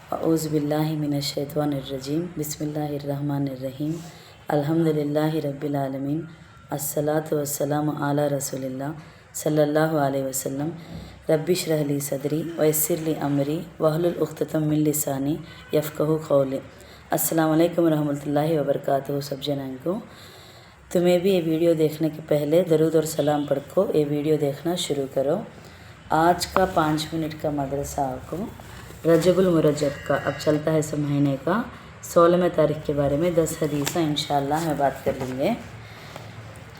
अऊज़ु बिल्लाहि मिनश्शैतानिर्रजीम बिस्मिल्लाहिर्रहमानिर्रहीम अल्हम्दुलिल्लाहि रब्बिल आलमीन अस्सलातु वस्सलामु अला रसूलिल्लाह सल्लल्लाहु अलैहि वसल्लम रब्बिश्रह ली सदरी वयस्सिर ली अमरी वहलुल उक़्दतम मिन लिसानी यफ़क़हू क़ौली। अस्सलामु अलैकुम रहमतुल्लाहि व बरकातुहू। सब जनान को तुम्हें भी ये वीडियो देखने के पहले दरूद और सलाम पढ़ को ये वीडियो देखना शुरू करो। आज का 5 मिनट का मदरसा को रजबुल मुरज्जब का अब चलता है इस महीने का 16वें तारीख के बारे में 10 हदीसा इंशाअल्लाह हम बात कर लेंगे।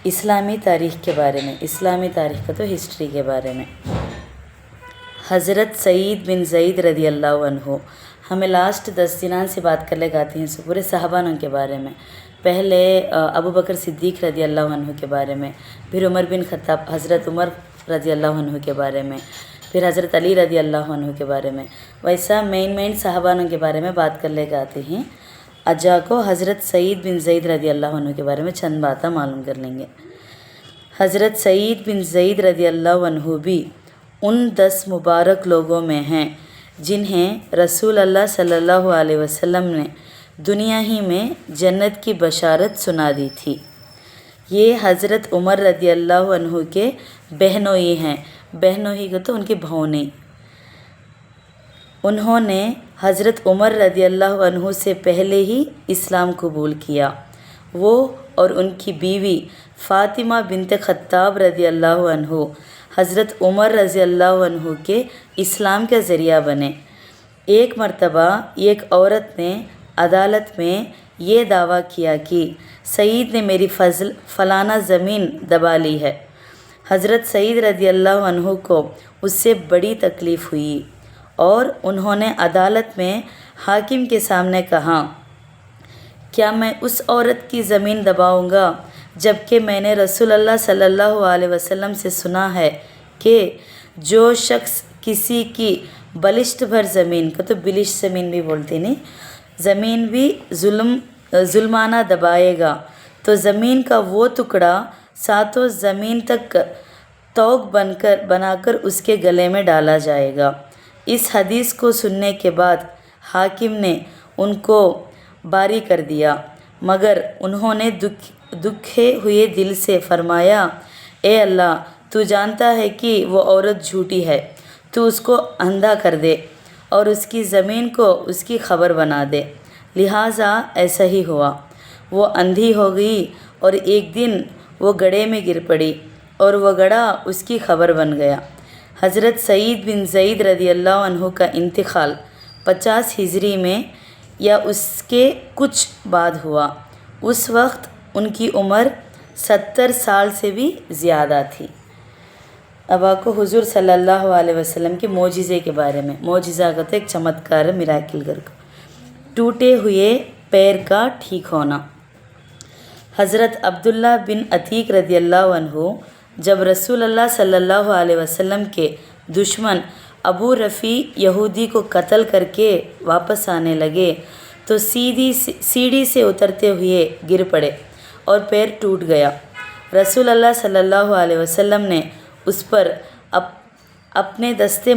इस्लामी तारीख़ के बारे में, इस्लामी तारीख़ का तो हिस्ट्री के बारे में। हज़रत सईद बिन ज़ैद रदी अल्लाह अन्हु, हमें लास्ट 10 दिन से बात कर ले गाती हैं पूरे सहाबानों के बारे में। पहले अबू बकर सिद्दीक़ रदी अल्लाह अन्हु के बारे में, फिर उमर बिन ख़त्ताब, हज़रत उमर रदी अल्लाह अन्हु के बारे में, फिर हज़रत अली रदी अल्लाह अन्हु के बारे में। वैसा मेन सहाबानों के बारे में बात कर ले गाते हैं। अजा को हज़रत सईद बिन ज़ैद रदी अल्लाह अन्हु के बारे में चंद बातें मालूम कर लेंगे। हज़रत सईद बिन ज़ैद रदी अल्लाह अन्हु भी उन 10 मुबारक लोगों में हैं जिन्हें रसूल अल्लाह सल्लल्लाहु अलैहि वसल्लम ने दुनिया ही में जन्नत की बशारत सुना दी थी। ये हज़रत उमर रदी अल्लाह अन्हु के बहनोई हैं। बहनोई को तो उनकी भौनी। उन्होंने हज़रत उमर रदी अल्लाह अन्हु से पहले ही इस्लाम कबूल किया। वो और उनकी बीवी फ़ातिमा बिनत ख़त्ताब रदी अल्लाह अन्हु हज़रत उमर रज़ी अल्लाह अन्हु के इस्लाम का ज़रिया बने। एक मर्तबा एक औरत ने अदालत में ये दावा किया कि सईद ने मेरी फ़लाना ज़मीन दबा ली है। हज़रत सईद रदी अल्लाह अन्हु को उससे बड़ी तकलीफ़ हुई और उन्होंने अदालत में हाकिम के सामने कहा, क्या मैं उस औरत की ज़मीन दबाऊँगा जबकि मैंने रसूल अल्लाह सल्लल्लाहु अलैहि वसल्लम से सुना है कि जो शख्स किसी की बलिष्ठ भर ज़मीन को तो बिलिश ज़मीन भी बोलते नहीं, ज़मीन भी जुल्माना दबाएगा तो ज़मीन का वो टुकड़ा सातों ज़मीन तक तोक बनाकर उसके गले में डाला जाएगा। इस हदीस को सुनने के बाद हाकिम ने उनको बारी कर दिया, मगर उन्होंने दुखे हुए दिल से फरमाया, ए अल्लाह, तू जानता है कि वो औरत झूठी है, तू उसको अंधा कर दे और उसकी ज़मीन को उसकी खबर बना दे। लिहाजा ऐसा ही हुआ। वो अंधी हो गई और एक दिन वो गड्ढे में गिर पड़ी और वह गड्ढा उसकी खबर बन गया। हज़रत सईद बिन ज़ैद रदी अल्लाह अन्हु का इंतकाल 50 हिजरी में या उसके कुछ बाद हुआ। उस वक्त उनकी उम्र 70 साल से भी ज़्यादा थी। अब आपको हुजूर सल्लल्लाहु अलैहि वसल्लम के मोजिज़े के बारे में। मोजिज़ा का तो एक चमत्कार, मिराकिल कर टूटे हुए पैर का ठीक होना। हज़रत अब्दुल्ला बिन अतीक रदी अल्लाह अन्हु जब रसूल अल्लाह सल्लल्लाहु अलैहि वसल्लम के दुश्मन अबू रफ़ी यहूदी को कत्ल करके वापस आने लगे तो सीढ़ी से उतरते हुए गिर पड़े और पैर टूट गया। रसूल अल्लाह सल्लल्लाहु अलैहि वसल्लम ने उस पर अपना दस्ते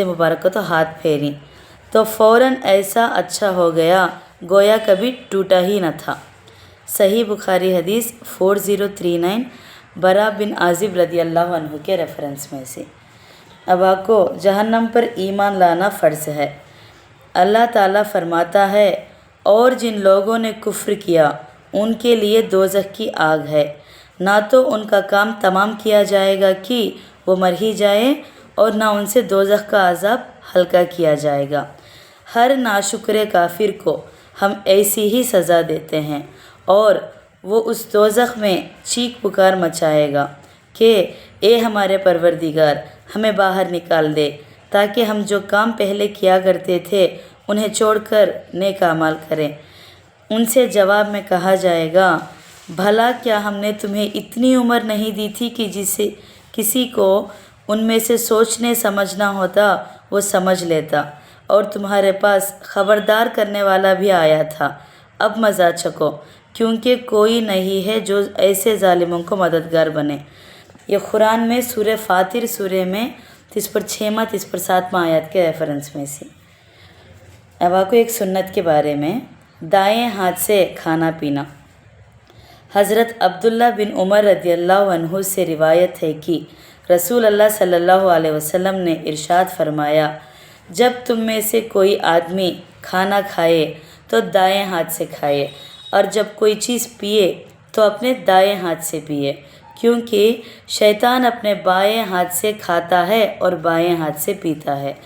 मुबारक को तो हाथ फेरी तो फ़ौरन ऐसा अच्छा हो गया गोया कभी टूटा ही न था। सही बुखारी हदीस 4039 बरा बिन आज़िब रदी अल्लाह अन्हु के रेफरेंस में से। अब आपको जहन्नम पर ईमान लाना फ़र्ज़ है। अल्लाह ताला फरमाता है, और जिन लोगों ने कुफ्र किया उनके लिए दोज़ख की आग है, ना तो उनका काम तमाम किया जाएगा कि वो मर ही जाए और ना उनसे दोज़ख का अज़ाब हल्का किया जाएगा। हर नाशुक्र काफिर को हम ऐसी ही सज़ा देते हैं और वो उस दोज़ख में चीख पुकार मचाएगा कि ए हमारे परवरदिगार, हमें बाहर निकाल दे ताकि हम जो काम पहले किया करते थे उन्हें छोड़कर नेक अमाल करें। उनसे जवाब में कहा जाएगा, भला क्या हमने तुम्हें इतनी उम्र नहीं दी थी कि जिसे किसी को उनमें से सोचने समझना होता वो समझ लेता, और तुम्हारे पास ख़बरदार करने वाला भी आया था। अब मज़ा चखो, क्योंकि कोई नहीं है जो ऐसे ज़ालिमों को मददगार बने। ये कुरान में सूरह फातिर सूरह में 36वां 37वां आयत के रेफरेंस में से। अब आपको एक सुन्नत के बारे में, दाएं हाथ से खाना पीना। हज़रत अब्दुल्ला बिन उमर रदियल्लाहु अन्हु से रिवायत है कि रसूल अल्लाह सल्लल्लाहु अलैहि वसल्लम ने इरशाद फरमाया, जब तुम में से कोई आदमी खाना खाए तो दाएं हाथ से खाए, और जब कोई चीज़ पिए तो अपने दाएं हाथ से पिए, क्योंकि शैतान अपने बाएं हाथ से खाता है और बाएं हाथ से पीता है।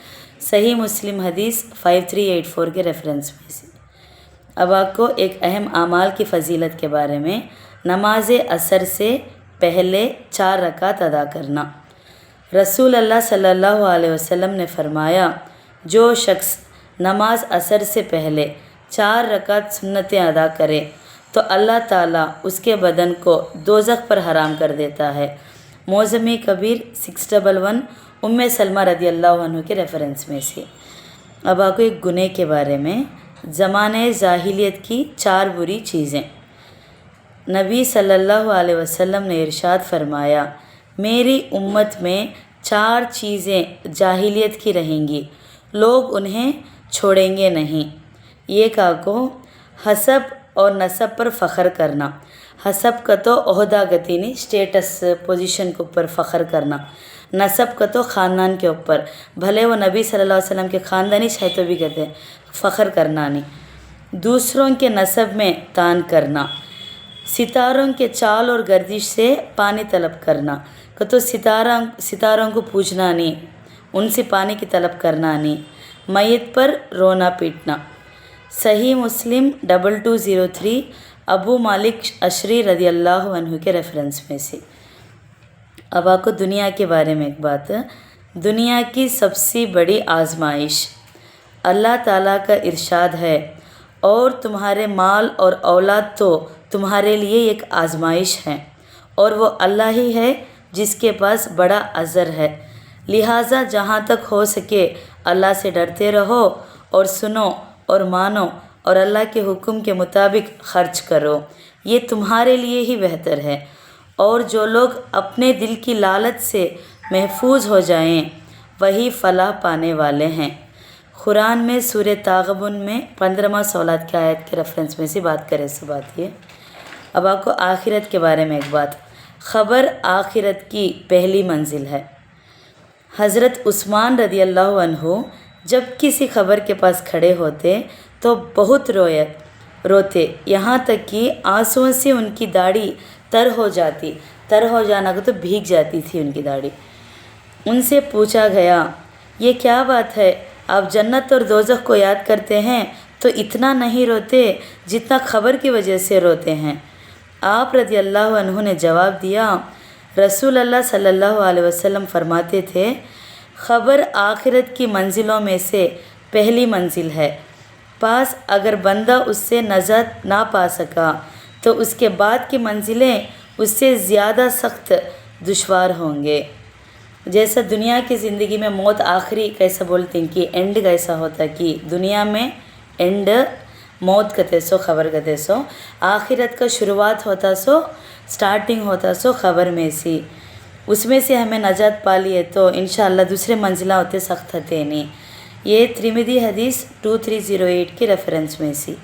सही मुस्लिम हदीस 5384 के रेफरेंस में से। अब आपको एक अहम आमाल की फ़जीलत के बारे में, नमाज असर से पहले 4 रकात अदा करना। रसूल अल्लाह सल्लल्लाहु अलैहि वसल्लम ने फरमाया, जो शख्स नमाज असर से पहले 4 रकात सुन्नतें अदा करे तो अल्लाह ताला उसके बदन को दोज़ख पर हराम कर देता है। मौज़मी कबीर 611 उम्मे सलमा रदी अल्लाह अन्हु के रेफरेंस में से। अब आपको एक गुनाह के बारे में, ज़माने जाहिलियत की 4 बुरी चीज़ें। नबी सल्लल्लाहु अलैहि वसल्लम ने इरशाद फरमाया, मेरी उम्मत में 4 चीज़ें जाहिलियत की रहेंगी, लोग उन्हें छोड़ेंगे नहीं। ये को हसब और नसब पर फ़ख्र करना। हसब का तो ओहदा गति नहीं, स्टेटस पोजीशन के ऊपर फ़ख्र करना। नसब का तो ख़ानदान के ऊपर, भले वो नबी सल्लल्लाहु अलैहि वसल्लम के ख़ानदानी है तो भी कहते हैं फ़ख्र करना नहीं। दूसरों के नसब में तान करना। सितारों के चाल और गर्दिश से पानी तलब करना। तो सितारों को पूजना नहीं, उनसे पानी की तलब करना नहीं। मैयत पर रोना पीटना। सही मुस्लिम 2203 अबू मालिक अशरी रदी अल्लाह अन्हु के रेफरेंस में से। अब आपको दुनिया के बारे में एक बात, दुनिया की सबसे बड़ी आजमाइश, अल्लाह ताला का इरशाद है, और तुम्हारे माल और औलाद तो तुम्हारे लिए एक आजमाइश है, और वो अल्लाह ही है जिसके पास बड़ा अज़र है। लिहाजा जहाँ तक हो सके अल्लाह से डरते रहो और सुनो और मानो और अल्लाह के हुक्म के मुताबिक ख़र्च करो, ये तुम्हारे लिए ही बेहतर है। और जो लोग अपने दिल की लालच से महफूज हो जाएं, वही फ़लाह पाने वाले हैं। कुरान में सूरह ताग़बुन में 15वां 16 की आयत के रेफरेंस में से बात करें सो बात ये। अब आपको आखिरत के बारे में एक बात, ख़बर आखिरत की पहली मंजिल है। हज़रत उस्मान रदी अल्लाह अन्हु जब किसी ख़बर के पास खड़े होते तो बहुत रोते, यहाँ तक कि आंसुओं से उनकी दाढ़ी तर हो जाती। तर हो जाना को तो भीग जाती थी उनकी दाढ़ी। उनसे पूछा गया, ये क्या बात है, आप जन्नत और दोज़ख को याद करते हैं तो इतना नहीं रोते जितना ख़बर की वजह से रोते हैं। आप रज़ी अल्लाह अन्हु ने जवाब दिया, रसूल अल्लाह सल्लल्लाहु अलैहि वसल्लम फरमाते थे, ख़बर आखिरत की मंजिलों में से पहली मंजिल है। पास अगर बंदा उससे नजात ना पा सका तो उसके बाद की मंजिलें उससे ज़्यादा सख्त दुश्वार होंगे। जैसा दुनिया की ज़िंदगी में मौत आखिरी कैसा बोलते हैं कि एंड कैसा होता कि दुनिया में एंड मौत कहते सो ख़बर कहते सो, आखिरत का शुरुआत होता सो स्टार्टिंग होता सो ख़बर में सी, उसमें से हमें नजात पा लिए तो इंशाअल्लाह दूसरे मंजिला होते सख्त होते नहीं। ये त्रिमिदी हदीस 2308 के रेफरेंस में सी।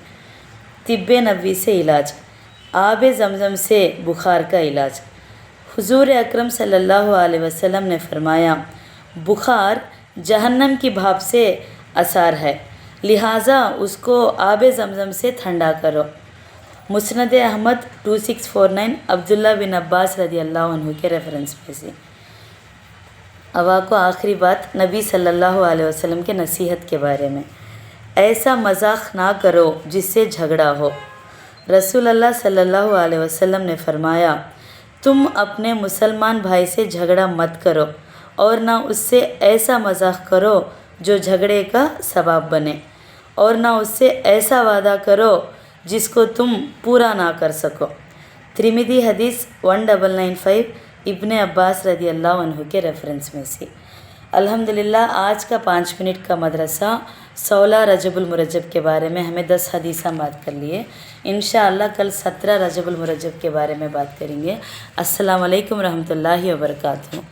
तिब्बे नबवी से इलाज, आब ज़मज़म से बुखार का इलाज। हुजूर अकरम सल्लल्लाहु अलैहि वसल्लम ने फरमाया, बुखार जहन्नम की भाप से असर है, लिहाजा उसको आब ज़मज़म से ठंडा करो। मुस्नद अहमद 2649 अब्दुल्ला बिन अब्बास रदी अल्लाह अन्हु के रेफरेंस में से। अब आपको आखिरी बात, नबी सल्लल्लाहु अलैहि वसल्लम के नसीहत के बारे में, ऐसा मजाक ना करो जिससे झगड़ा हो। रसूल अल्लाह सल्लल्लाहु अलैहि वसल्लम ने फरमाया, तुम अपने मुसलमान भाई से झगड़ा मत करो और ना उससे ऐसा मजाक करो जो झगड़े का सबब बने, और ना उससे ऐसा वादा करो जिसको तुम पूरा ना कर सको। त्रिमिदी हदीस 1995 इब्ने अब्बास रदी अल्लाह अन्हु के रेफरेंस में से। अल्हम्दुलिल्लाह आज का 5 मिनट का मदरसा 16 रजबुल मुरज्जब के बारे में हमें 10 हदीसा बात कर लिए। इंशाअल्लाह कल 17 रजबुल मुरज्जब के बारे में बात करेंगे। अस्सलामु अलैकुम रहमतुल्लाहि व बरकातुहू।